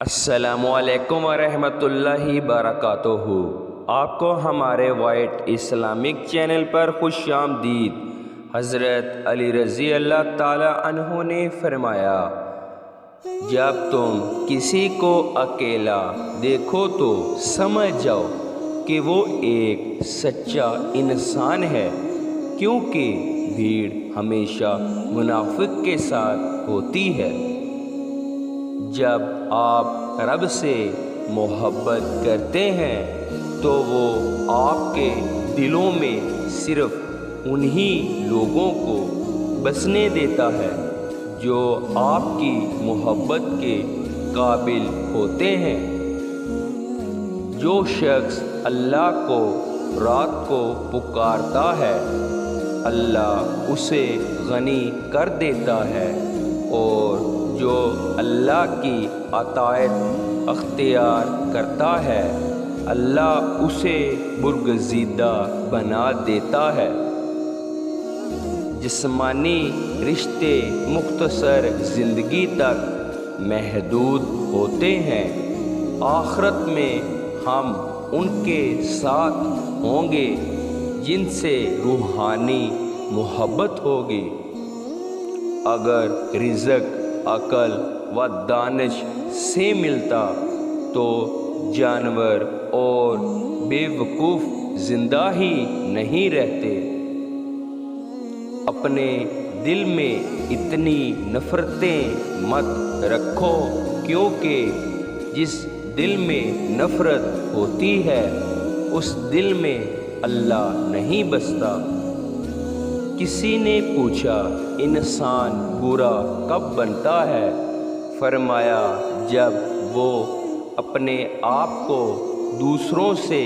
السلام علیکم ورحمۃ اللہ وبرکاتہ۔ آپ کو ہمارے وائٹ اسلامک چینل پر خوش آمدید۔ حضرت علی رضی اللہ تعالی عنہ نے فرمایا، جب تم کسی کو اکیلا دیکھو تو سمجھ جاؤ کہ وہ ایک سچا انسان ہے، کیونکہ بھیڑ ہمیشہ منافق کے ساتھ ہوتی ہے۔ جب آپ رب سے محبت کرتے ہیں تو وہ آپ کے دلوں میں صرف انہی لوگوں کو بسنے دیتا ہے جو آپ کی محبت کے قابل ہوتے ہیں۔ جو شخص اللہ کو رات کو پکارتا ہے، اللہ اسے غنی کر دیتا ہے، اور جو اللہ کی اطاعت اختیار کرتا ہے، اللہ اسے برگزیدہ بنا دیتا ہے۔ جسمانی رشتے مختصر زندگی تک محدود ہوتے ہیں، آخرت میں ہم ان کے ساتھ ہوں گے جن سے روحانی محبت ہوگی۔ اگر رزق عقل و دانش سے ملتا تو جانور اور بے وقوف زندہ ہی نہیں رہتے۔ اپنے دل میں اتنی نفرتیں مت رکھو، کیونکہ جس دل میں نفرت ہوتی ہے اس دل میں اللہ نہیں بستا۔ کسی نے پوچھا، انسان برا کب بنتا ہے؟ فرمایا، جب وہ اپنے آپ کو دوسروں سے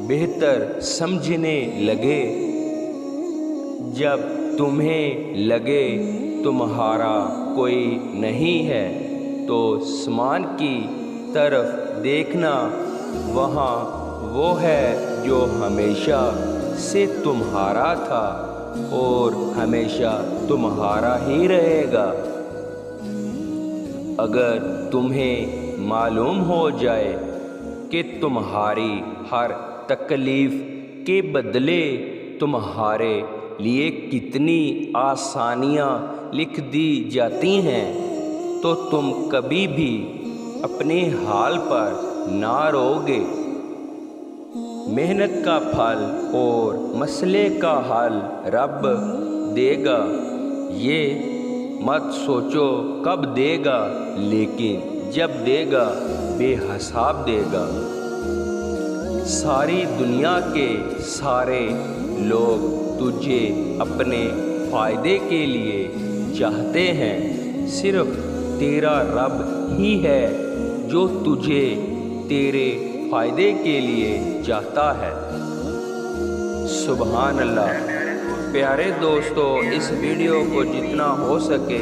بہتر سمجھنے لگے۔ جب تمہیں لگے تمہارا کوئی نہیں ہے تو آسمان کی طرف دیکھنا، وہاں وہ ہے جو ہمیشہ سے تمہارا تھا اور ہمیشہ تمہارا ہی رہے گا۔ اگر تمہیں معلوم ہو جائے کہ تمہاری ہر تکلیف کے بدلے تمہارے لیے کتنی آسانیاں لکھ دی جاتی ہیں، تو تم کبھی بھی اپنے حال پر نہ روگے۔ محنت کا پھل اور مسئلے کا حل رب دے گا، یہ مت سوچو کب دے گا، لیکن جب دے گا بے حساب دے گا۔ ساری دنیا کے سارے لوگ تجھے اپنے فائدے کے لیے چاہتے ہیں، صرف تیرا رب ہی ہے جو تجھے تیرے فائدے کے لیے چاہتا ہے۔ سبحان اللہ۔ پیارے دوستو، اس ویڈیو کو جتنا ہو سکے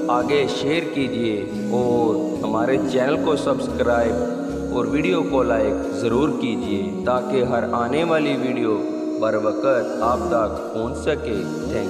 آگے شیئر کیجیے اور ہمارے چینل کو سبسکرائب اور ویڈیو کو لائک ضرور کیجیے تاکہ ہر آنے والی ویڈیو بر وقت آپ تک پہنچ سکے۔ Thank you.